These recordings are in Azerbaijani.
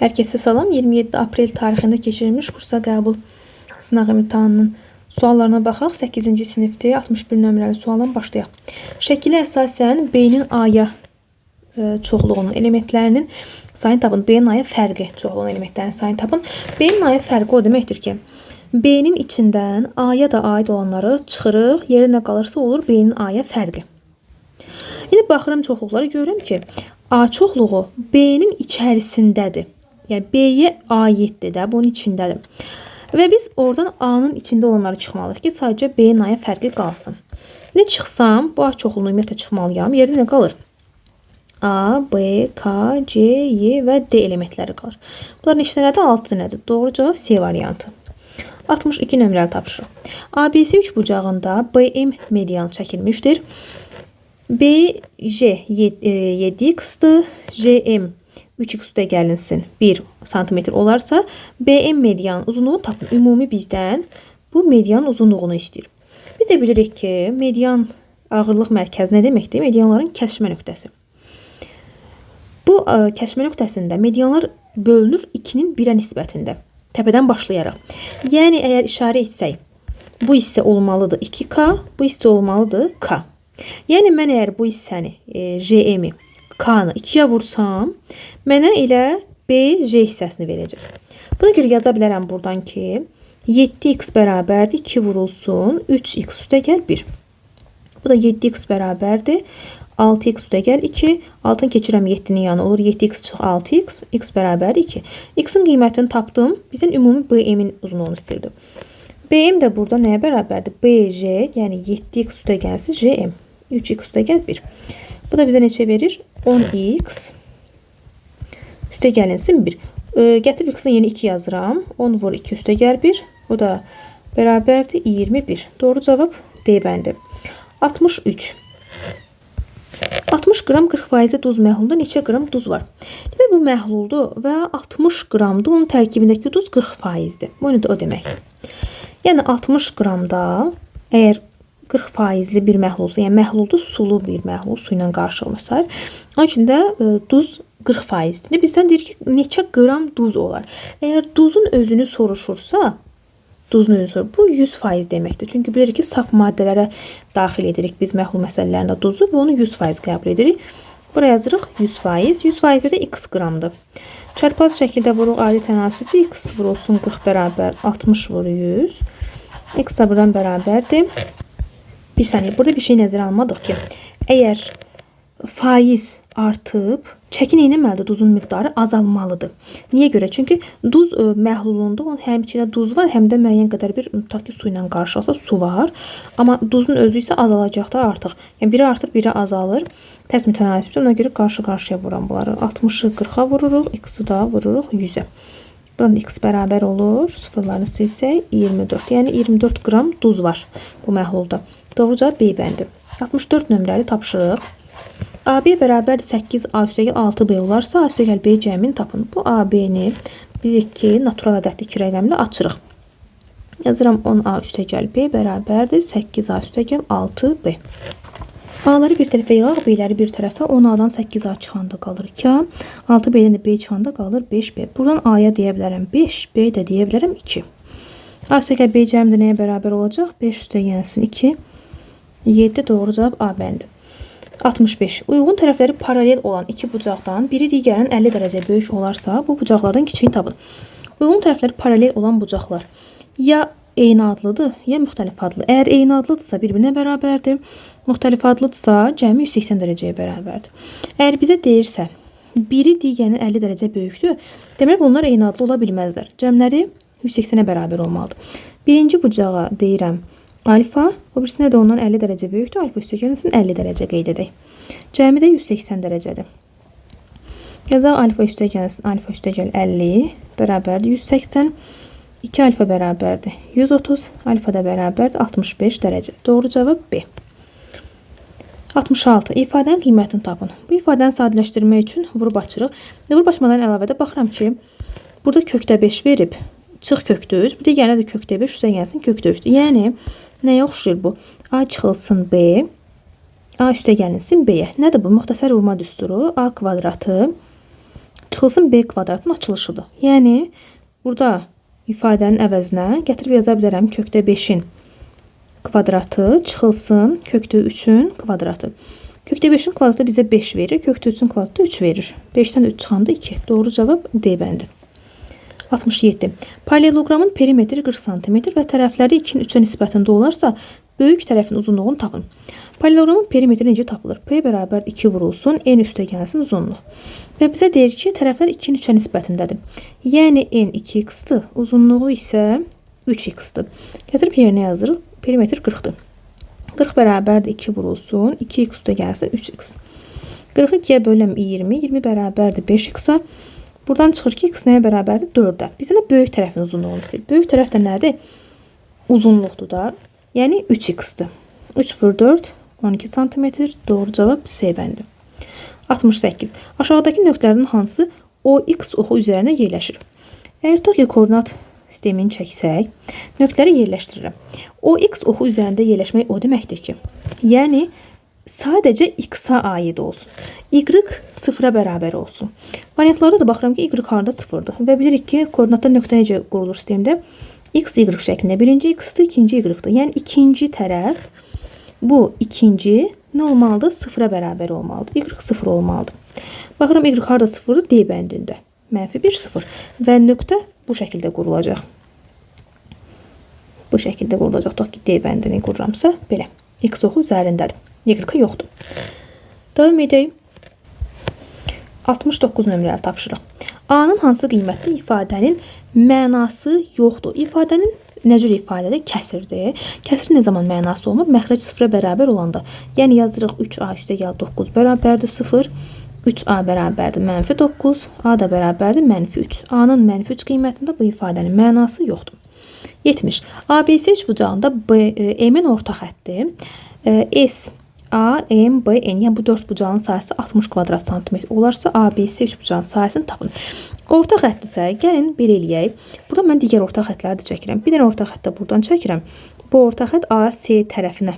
Hər kəsə salam. 27 aprel tarixində keçirilmiş kursa qəbul sınaq imtahanının suallarına baxaq. 8-ci sinifdə 61 nömrəli sualdan başlayaq. Şəkilə əsasən B-nin A-ya çoxluğunun elementlərinin sayını tapın. B-nin A-ya fərqi çoxluğunun elementlərinin sayını tapın. B-nin A-ya fərqi o deməkdir ki, B-nin içindən A-ya da aid olanları çıxırıq. Yerində qalırsa olur B-nin A-ya fərqi. İndi baxıram çoxluqlara, görürəm ki, A çoxluğu B-nin içərisindədir. Yəni B-yə aiddir də, bunun içindədir. Və biz oradan A-nın içində olanları çıxmalıyıq ki, sadəcə B-nin A-ya fərqi qalsın. Ne çıxsam, bu A çoxluğunu ümumiyyətlə çıxmalıyam. Yerində nə qalır? A, B, K, C, Y və D elementləri qalır. Bunların işlərədə 6 dənədir. Doğru cavab C variantı. 62 nömrəli tapşırıq. ABC üçbucağında BM median çəkilmişdir. BJ 7x-dır, JM 3x üstə gəlinsin 1 cm olarsa, BM medianın uzunluğunu tapın. Ümumi bizdən bu medianın uzunluğunu istəyir. Biz də bilirik ki, median ağırlıq mərkəzi nə deməkdir? Medianların kəsişmə nöqtəsi. Bu kəsişmə nöqtəsində medianlar bölünür 2-nin 1-ə nisbətində. Təpədən başlayaraq. Yəni, əgər işarə etsək, bu hissə olmalıdır 2K, bu hissə olmalıdır K. Yəni, mən əgər bu hissəni, JM-i, K-nı 2-yə vursam, mənə elə BJ hissəsini verəcək. Buna görə yaza bilərəm buradan ki, 7x bərabərdir, 2 vurulsun, 3x üstə gəl 1. Bu da 7x bərabərdir, 6x üstə gəl 2, 6-ını keçirəm 7-nin yanı olur, 7x çıx 6x, x bərabərdir 2. X-in qiymətini tapdım, bizdən ümumi BM-in uzunluğunu istirdi. BM də burada nəyə bərabərdir? BJ, yəni 7x üstə gəlsin JM, 3x üstə gəl 1. Bu da bizə neçə verir? 10x üstə gəlinsin 1. Gətirib x-in yeni 2 yazıram. 10 vur 2 üstə gəl 1. O da bərabərdir 21. Doğru cavab D bəndi. 63. 60 qram 40% duz məhlulunda neçə qram duz var? Demək, bu məhluldur və 60 qramdır. Onun tərkibindəki duz 40%-dir. Bu o deməkdir. Yəni 60 qramda əgər 40%li bir məhlulsa, yəni məhluldur sulu bir məhlul, su ilə qarışılmışsa, onun içində duz 40%-dir. Bizdən deyir ki, neçə qram duz olar? Əgər duzun özünü soruşursa, bu 100% deməkdir. Çünki bilirik ki, saf maddələrə daxil edirik biz məhlul məsələlərində duzu və onu 100% qəbul edirik. Buraya yazırıq 100%. 100% də x qramdır. Çarpaz şəkildə vuruq adi tənasübü. X vurulsun 40 bərabər 60 vur 100. X da buradan bərabərdir. Bir saniyə, burada bir şey nəzərə almadıq ki, əgər faiz artıb, çəki neynəməlidir? Duzun miqdarı azalmalıdır. Niyə görə? Çünki duz məhlulunda onun həm içində duz var, həm də müəyyən qədər bir tutaq ki, su ilə qarışılsa su var. Amma duzun özü isə azalacaqdır artıq. Yəni biri artır, biri azalır. Tərs mütənasibdir. Ona görə qarşı-qarşıya vuran bunları. 60-ı 40-a vururuq, x-i da vururuq 100-ə. Buradan x bərabər olur. Sıfırlarını silsək 24. Yəni 24 qram duz var bu məhlulda. Doğru cavab B bəndi. 64 nömrəli tapşırıq. AB bərabər 8A üstəgəl 6B olarsa, A üstəgəl B cəmini tapın. Bu AB-ni bilirik ki, natural ədədli 2 rəqəmlə açırıq. Yazıram 10A üstəgəl B bərabərdir 8A üstəgəl 6B. A-ları bir tərəfə yığaq, B-ləri bir tərəfə. 10A-dan 8A çıxanda qalır 2A. 6B-dən də B çıxanda qalır 5B. Buradan A-ya deyə bilərəm 5, B də deyə bilərəm 2. A üstəgəl B cəmi də nəyə bərabər olacaq? 5 üstə gəlsin 2. 7 doğru cavab A bəndi. 65. Uyğun tərəfləri paralel olan iki bucaqdan biri digərinin 50 dərəcə böyük olarsa, bu bucaqlardan kiçiyini tapın. Uyğun tərəfləri paralel olan bucaqlar ya eyni adlıdır, ya müxtəlif adlı. Əgər eyni adlıdırsa bir-birinə bərabərdir, müxtəlif adlıdırsa cəmi 180 dərəcəyə bərabərdir. Əgər bizə deyirsə, biri digərinin 50 dərəcə böyükdür, demək bunlar eyni adlı ola bilməzlər. Cəmləri 180-ə bərabər olmalıdır. Birinci bucağa deyirəm alfa, o birisində də ondan 50 dərəcə böyükdür. Alfa üstə gəlsin 50 dərəcə qeyd edək. Cəmi də 180 dərəcədir. Yazaq alfa üstə gəlsin, alfa üstə gəl 50 bərabərdir 180. 2 alfa bərabərdir 130, alfa da bərabərdir 65 dərəcə. Doğru cavab B. 66. İfadənin qiymətini tapın. Bu ifadəni sadələşdirmək üçün vurub açırıq. Vurub açmadan əlavə də baxıram ki, burada kökdə 5 verib, çıx kökdə 3, bu digərinə də kökdə 5 üstə gəlsin kökdə 3-dür. Yəni, nəyə oxşayır bu? A çıxılsın B, A üstə gəlinsin B-yə. Nədir bu? Müxtəsər vurma düsturu. A kvadratı çıxılsın B kvadratın açılışıdır. Yəni, burada ifadənin əvəzinə gətirib yaza bilərəm kökdə 5-in kvadratı çıxılsın kökdə 3-ün kvadratı. Kökdə 5-in kvadratı bizə 5 verir, kökdə 3-ün kvadratı 3 verir. 5-dən 3 çıxanda 2. Doğru cavab D bəndi. 67. Paraleloqramın perimetri 40 cm və tərəfləri 2-nin 3-ə nisbətində olarsa, böyük tərəfin uzunluğunu tapın. Paraleloqramın perimetri necə tapılır? P bərabər 2 vurulsun, n üstə gəlsin uzunluq. Və bizə deyir ki, tərəflər 2-nin 3-ə nisbətindədir. Yəni, n 2x-dır, uzunluğu isə 3x-dır. Gətirib yerinə yazırıq, perimetr 40-dır. 40 bərabərdir 2 vurulsun, 2x üstə gəlsin 3x. 40-ı 2-yə böləm 20, 20 bərabərdir 5x-a. Buradan çıxır ki, x nəyə bərabərdir? 4-ə. Bizə də böyük tərəfin uzunluğunu istəyir. Böyük tərəf də nədir? Uzunluqdur da. Yəni 3x-dir. 3 vur 4, 12 cm. Doğru cavab C bəndi. 68. Aşağıdakı nöqtələrin hansı OX oxu üzərində yerləşir? Əgər Tokyo koordinat sistemini çəksək, nöqtələri yerləşdirirəm. OX oxu üzərində yerləşmək o deməkdir ki, yəni sadəcə x-a aid olsun. Y 0-a bərabər olsun. Variantlarda da baxıram ki, y harda 0-dır. Və bilirik ki, koordinatda nöqtə necə qurulur sistemdə? X, y şəklində. Birinci x-dır, ikinci y-dır. Yəni, ikinci tərəf, bu ikinci nə olmalıdır? 0-a bərabər olmalıdır. Y 0 olmalıdır. Baxıram, y harda 0-dır? D bəndində. -1, 0. Və nöqtə bu şəkildə qurulacaq. Bu şəkildə qurulacaq. Tutaq ki, D bəndini qururamsa, belə. X oxu üzərindədir. Y yoxdur. Davam edək. 69 nömrəli tapşırıq. A-nın hansı qiymətli ifadənin mənası yoxdur? İfadənin nə cür ifadədir? Kəsirdir. Kəsir nə zaman mənası olmur? Məxrəc 0-a bərabər olanda. Yəni yazırıq 3A üstə gəl 9 bərabərdir 0. 3A bərabərdir -9. A da bərabərdir -3. A-nın -3 qiymətində bu ifadənin mənası yoxdur. 70. ABC üçbucağında M-in orta xətti S, A, M, B, N, yəni bu 4 bucağın sahəsi 60 kvadrat santimetr olarsa, ABC üçbucağın sahəsini tapın. Orta xətdirsə, gəlin belə eləyək. Burada mən digər orta xətləri də çəkirəm. Bir dənə orta xətt də buradan çəkirəm. Bu orta xətt AC tərəfinə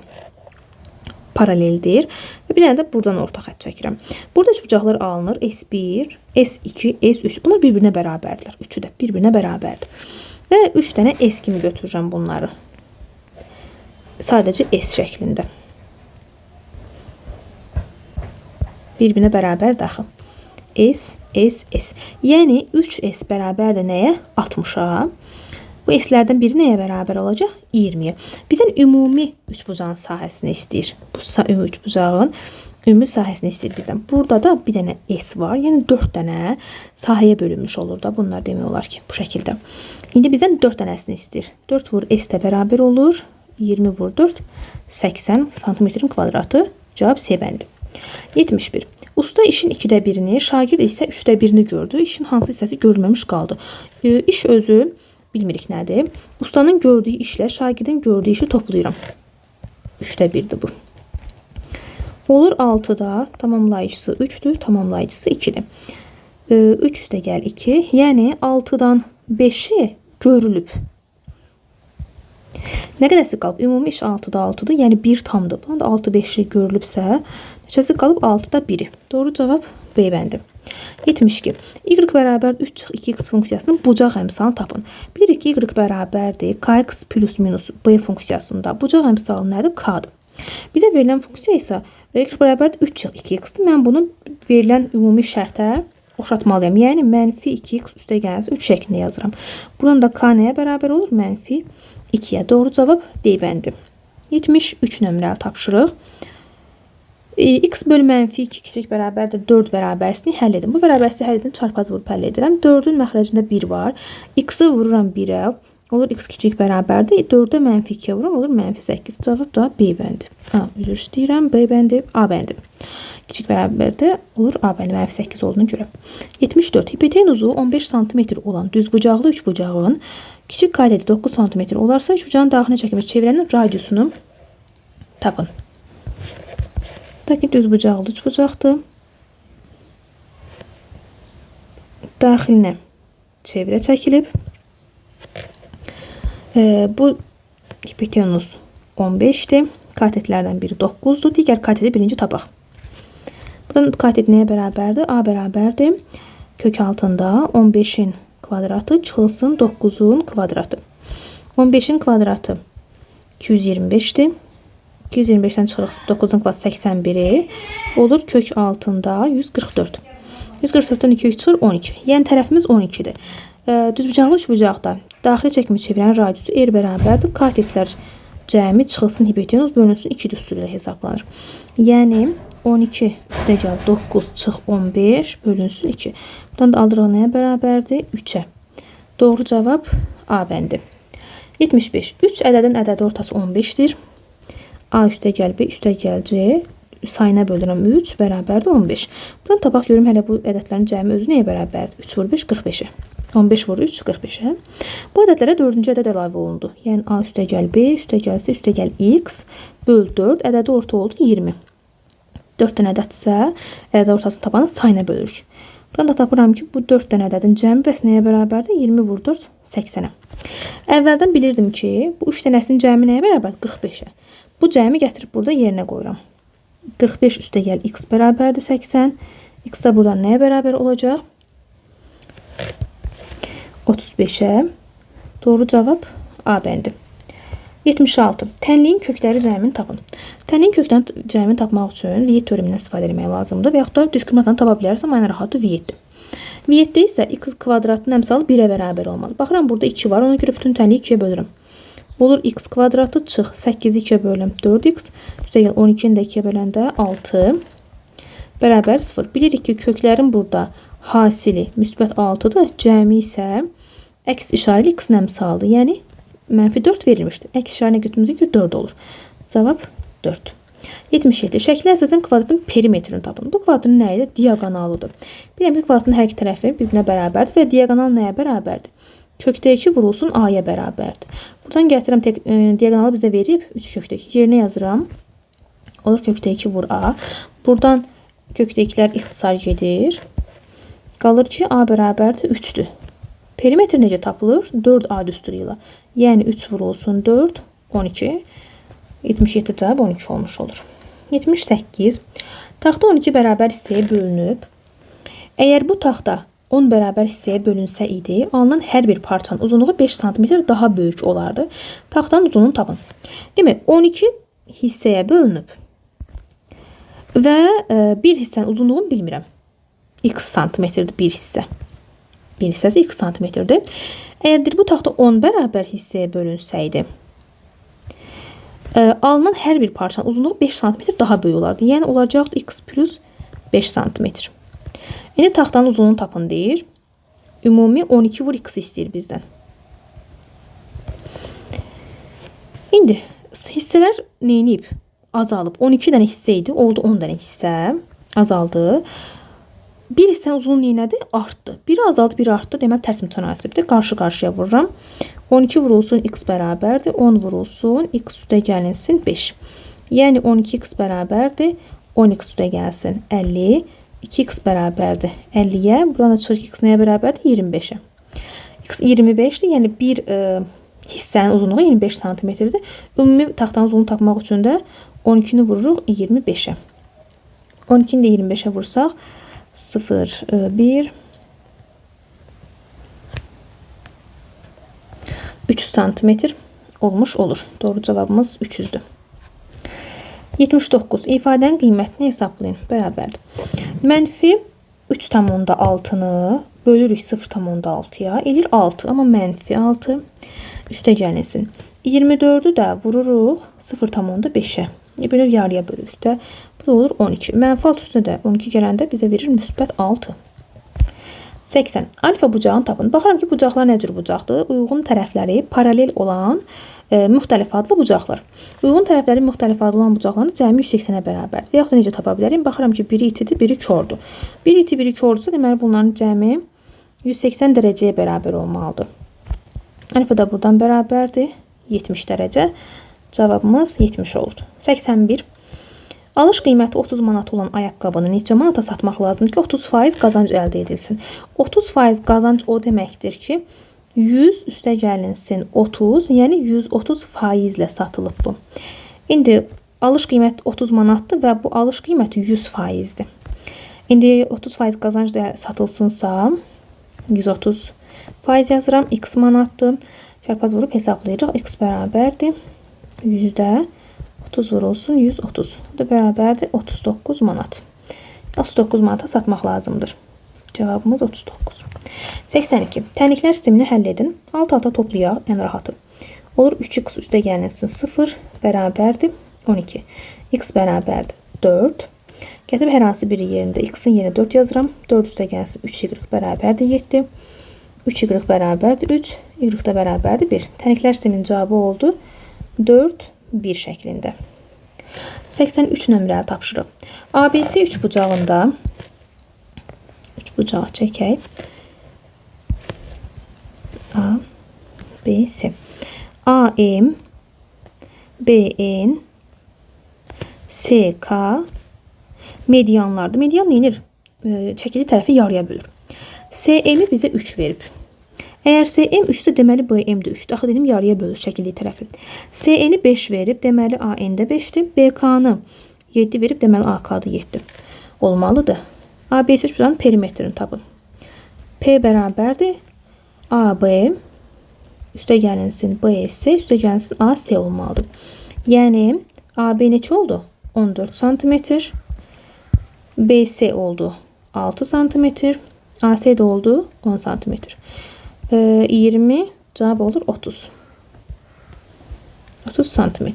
paraleldir. Və bir dənə də buradan orta xətt çəkirəm. Burada üçbucaqlar alınır. S1, S2, S3. Bunlar bir-birinə bərabərdirlər. Üçü də bir-birinə bərabərdir. Və 3 dənə S kimi götürürəm bunları. Sadəcə S şəklində. Bir-birinə bərabər daxil. S, S, S. Yəni 3S bərabərdir nəyə? 60-a. Bu S-lərdən biri nəyə bərabər olacaq? 20-yə. Bizdən ümumi üçbucağın sahəsini istəyir. Bu üçbucağın ümumi sahəsini istəyir bizdən. Burada da bir dənə S var. Yəni 4 dənə sahəyə bölünmüş olur da. Bunlar demək olar ki, bu şəkildə. İndi bizdən 4 dənəsini istəyir. 4 vur S də bərabər olur. 20 vur 4, 80 santimetrin kvadratı. Cavab C bəndi. 71. Usta işin 2də birini, şagird isə 3də birini gördü. İşin hansı hissəsi görülməmiş qaldı. İş özü bilmirik nədir. Ustanın gördüyü işlə şagirdin gördüyü işi toplayıram. 3də 1'dir bu. Olur 6-da, tamamlayıcısı 3'dür, tamamlayıcısı 2'dir. 3 üstə gəl 2, yəni 6-dan 5'i görülüb. Nə qədəsi qalıb? Ümumi iş 6-da 6'dır, yəni 1 tamdır. Buna da 6 5'i görülübsə, neçəsi qalıb? 6'da 1'i. Doğru cavab B bəndi. 72. Y bərabər 3 çıx 2x funksiyasının bucaq əmsalını tapın. Bilirik ki, y bərabərdir kx plus minus b funksiyasında. Bucaq əmsalı nədir? K'dır. Bizə verilən funksiya isə y bərabər 3 çıx 2x-dir. Mən bunu verilən ümumi şərtə oxşatmalıyam. Yəni, -2x üstə gəlsin 3 şəklində yazıram. Buradan da k nəyə bərabər olur? -2-yə. Doğru cavab D bəndi. 73 nömrəli tapşırıq. X bölü -2 kiçik bərabərdir 4 bərabərsini həll edin. Bu bərabərsini həll edin, çarpaz vurub həll edirəm. 4'ün məxrəcində 1 var. X-i vururam 1'ə. Olur x kiçik bərabərdir. 4'ə -2'yə vururam, olur -8. Cavab da B bəndi. Üzr istəyirəm. B bəndi, A bəndi. Kiçik bərabərdə olur A bəndi -8 olduğuna görə. 74. Hipotenuzu uzu 15 cm olan düzbucaqlı üçbucağın kiçik kaydədi 9 cm olarsa üçbucağın daxilinə çəkilmiş çevrənin radiusunu tapın. Taki düzbucaqlı üçbucaqdır. Daxilinə çevrə çəkilib. Bu hipotenuz 15'dir. Katetlərdən biri 9'dur. Digər kateti birinci tapaq. Buradan katet nəyə bərabərdir? A bərabərdir. Kök altında 15'in kvadratı çıxılsın 9'un kvadratı. 15'in kvadratı 225'dir. 225'dən çıxırıq 9'un kvadratı 81 olur. Kök altında 144. 144'dən 2 çıxır 12. Yəni tərəfimiz 12'dir. Düzbucaqlı üçbucaqda daxili çəkimi çevirən radiusu R bərabərdir. Katetlər cəmi çıxılsın hipotenuz bölünsün 2 üstü ilə hesablanır. Yəni 12 üstə gəl 9 çıx 15 bölünsün 2. Buradan da aldırıq nəyə bərabərdir? 3'ə. Doğru cavab A bəndi. 75. 3 ədədin ədədi ortası 15'dir. A üstə gəl B üstə gəl C sayına bölürəm 3 bərabərdir 15. Buradan tapaq görüm hələ bu ədədlərin cəmi özü nəyə bərabərdir? 3 vur 5 45'ə. 15 vur 3 45'ə. Bu ədədlərə 4-cü ədəd əlavə olundu. Yəni A üstə gəl B üstə gəl C üstə gəl X böl 4 ədədi orta oldu 20. 4 dənə ədədsə ədəd ortasını tapanı sayına bölürük. Buradan da tapıram ki bu 4 dənə ədədin cəmi bəs nəyə bərabərdir? 20 vur 4 80'ə. Əvvəldən bilirdim ki bu 3 dənəsinin cəmi nəyə bərabərdir? 45'ə. Bu cəmi gətirib burada yerinə qoyuram. 45 üstə gəl x bərabərdir 80. X da buradan nəyə bərabər olacaq? 35'ə. Doğru cavab A bəndi. 76. Tənliyin kökləri cəmini tapın. Tənliyin köklərin cəmini tapmaq üçün Viet teoremindən istifadə etmək lazımdır və yaxud da diskriminantını tapa bilərsəm aynı rahatı Vietdir. Vietdə isə x kvadratının əmsalı 1'ə bərabər olmalı. Baxıram burada 2 var. Ona görə bütün tənliyi 2'yə bölürəm. Olur x kvadratı çıx 8'i 2'yə bölürəm 4x. Üstə gəl 12'ni də 2'yə böləndə 6 bərabər 0. Bilirik ki köklərin burada hasili müsbət 6'dır. Cəmi isə əks işarəli x-in əmsalıdır. Yəni mənfi 4 verilmişdir. Əks işarəni götürdüyümüzə görə 4 olur. Cavab 4. 77. Şəklə əsasən kvadratın perimetrini tapın. Bu kvadratın nə idi? Diaqonalıdır. Biləm ki kvadratın hər iki tərəfi bir-birinə bərabərdir və diaqonal nəyə bərabərdir? Kökdəki vurulsun A-ya bərabərdir. Buradan gətirəm diaqonalı bizə verib 3 kökdəki yerinə yazıram. Olur kökdəki vur A. Buradan kökdəkilər ixtisar gedir. Qalır ki A bərabərdir 3'dür. Perimetr necə tapılır? 4A düsturu ilə. Yəni 3 vurulsun 4 12. 77 cavab 12 olmuş olur. 78. Taxta 12 bərabər hissəyə bölünüb. Əgər bu taxta 10 bərabər hissəyə bölünsə idi, alınan hər bir parçanın uzunluğu 5 cm daha böyük olardı. Taxtanın uzunluğunu tapın. Demək 12 hissəyə bölünüb və bir hissənin uzunluğunu bilmirəm. X santimetrdir bir hissə. Bir hissəsi x santimetrdir. Əgər bu taxta 10 bərabər hissəyə bölünsəydi, alınan hər bir parçanın uzunluğu 5 cm daha böyük olardı. Yəni olacaqdı x plus 5 cm. İndi taxtanın uzunluğunu tapın deyir. Ümumi 12 vur x istəyir bizdən. İndi hissələr neyniyib? Azalıb. 12 dənə hissə idi. Oldu 10 dənə hissə. Azaldı. Bir hissənin uzunluğu nədir? Artdı. Biri azaldı, biri artdı. Demək tərs mütənasibdir. Qarşı-qarşıya vururam. 12 vurulsun x bərabərdir. 10 vurulsun x üstə gəlinsin 5. Yəni 12x bərabərdir. 10x üstə gəlsin 50. 2x bərabərdir 50'yə. Buradan da çıxır ki x nəyə bərabərdir? 25'ə. X 25'dir. Yəni bir hissənin uzunluğu 25 cm-dir. Ümumi taxtanın uzunluğunu tapmaq üçün də 12'ni vururuq 25'ə. 12'ni də 25'ə vursaq 0, 1, 300 cm olmuş olur. Doğru cavabımız 300'dür. 79. İfadənin qiymətini hesablayın. Bərabərdir. Mənfi 3,6'nı bölürük 0,6'ya. Elir 6. Amma mənfi 6 üstə gəlinsin. 24'ü də vururuq 0,5'ə. Belə yarıya bölürük də. Bu da olur 12. Mənfi 6 üstünə də 12 gələndə bizə verir müsbət 6. 80. Alfa bucağını tapın. Baxıram ki bucaqlar nə cür bucaqdır? Uyğun tərəfləri paralel olan müxtəlif adlı bucaqlar. Uyğun tərəfləri müxtəlif adlı olan bucaqların cəmi 180'ə bərabərdir. Və yaxud da necə tapa bilərim? Baxıram ki biri itidir, biri kördur. Biri iti, biri kördürsə deməli bunların cəmi 180 dərəcəyə bərabər olmalıdır. Alfa da buradan bərabərdir 70 dərəcə. Cavabımız 70 olur. 81. Alış qiyməti 30 manat olan ayaqqabını neçə manata satmaq lazımdır ki 30% qazanc əldə edilsin. 30% qazanc o deməkdir ki 100 üstə gəlinsin 30, yəni 130% ilə satılıb bu. İndi alış qiyməti 30 manatdır və bu alış qiyməti 100%'dir. İndi 30% qazanc da satılsınsa 130% yazıram. X manatdır. Çarpaz vurub hesablayırıq. X bərabərdir. %30 vurulsun 130. Bu da bərabərdir 39 manat. 39 manata satmaq lazımdır. Cevabımız 39. 82. Tənliklər sistemini həll edin. Alt-alta toplayaq, ən rahatı. Olur 3x üstə gəlinsin 0 bərabərdir 12. X bərabərdir 4. Gətirib hər hansı biri yerində x-in yerinə 4 yazıram. 4 üstə gəlsin 3y bərabərdir 7. 3y bərabərdir 3. Y da bərabərdir 1. Tənliklər sisteminin cavabı oldu 4, 1 şəklində. 83 nömrəli tapşırıq. ABC üçbucağında üçbucaq çəkək. A, B, C. AM, BN, SK medianlardır. Median neyinir? Çəkili tərəfi yarıya bölür. SM-i bizə 3 verib. Əgər SM 3-də deməli BM də 3-dür. Axı dedim yarıya bölür çəkili tərəfi. CN-i 5 verib, deməli AN də 5-dir. BK-nı 7 verib, deməli AK-da 7-dir. Olmalıdır. ABC üçbucağının perimetrini tapın. P bərabərdir AB üstə gəlinsin BS, üstə gəlinsin AC olmalıdır. Yəni AB neçə oldu? 14 cm. BS oldu 6 cm. AC də oldu 10 cm. 20 cavab olur 30. 30 cm.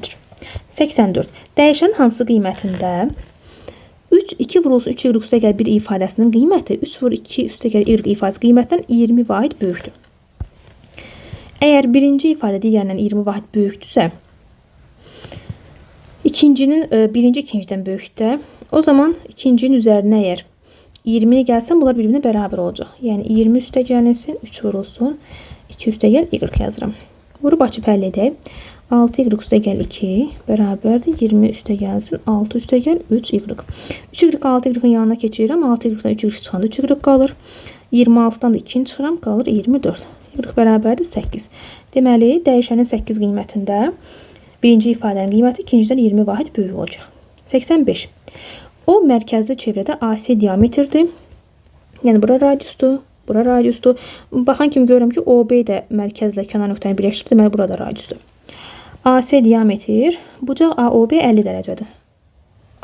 84. Dəyişən hansı qiymətində 3, 2 vurulsun 3 y üstə gəl 1 ifadəsinin qiyməti 3 vur 2 üstə gəl y ifadəsi qiymətdən 20 vahid böyükdür. Əgər birinci ifadə digərindən 20 vahid böyükdürsə, birinci ikinciden böyükdür, o zaman ikincinin üzərinə əgər 20'ni gəlsən, bunlar birbirine bərabər olacaq. Yəni 20 üstə gəlinsin, 3 vurulsun, 2 üstə gəl, y yazıram. Vurub açıb həll edək. 6 y üstə gəl 2 bərabərdir. 20 üstə gəlsin, 6 üstə gəl 3 y. 3 y 6 y-in yanına keçirirəm. 6 y-dan 3 y çıxanda 3 y qalır. 26-dan da 2-ni çıxıram, qalır 24. Y bərabərdir 8. Deməli, dəyişənin 8 qiymətində birinci ifadənin qiyməti ikinciden 20 vahid böyük olacaq. 85. O mərkəzli çevrədə AC diametrdir. Yəni bura radiusdur, bura radiusdur. Baxan kimi görürəm ki, OB də mərkəzlə kənar nöqtəni birləşdirir. Deməli burada radiusdur. AC diametr, bucaq AOB 50 dərəcədir.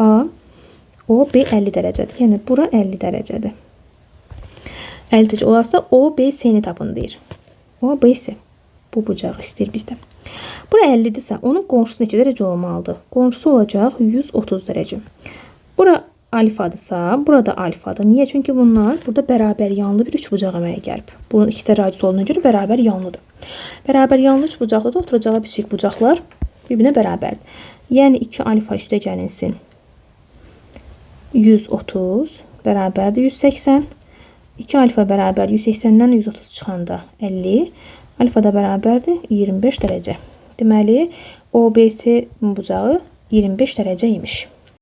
AOB 50 dərəcədir. Yəni bura 50 dərəcədir. 50 dərəcə olarsa OBC-ni tapın deyir. OBC. Bu bucaq istəyir bizdə. Bura 50-dirsə, onun qonşusu neçə dərəcə olmalıdır? Qonşusu olacaq 130 dərəcə. Bura alfadırsa, burada alfadır. Niyə? Çünki bunlar burada bərabər yanlı bir üçbucaq əmələ gəlib. Bunun ikisi də radius olduğuna görə bərabər yanlıdır. Bərabər yanlı üçbucaqda da oturacağı biçik bucaqlar bir-birinə bərabərdir. Yəni 2 alfa üstə gəlinsin 130 bərabərdir 180. 2 alfa bərabər 180-dən 130 çıxanda 50. Alfa da bərabərdir 25 dərəcə. Deməli, OBC bucağı 25 dərəcə imiş.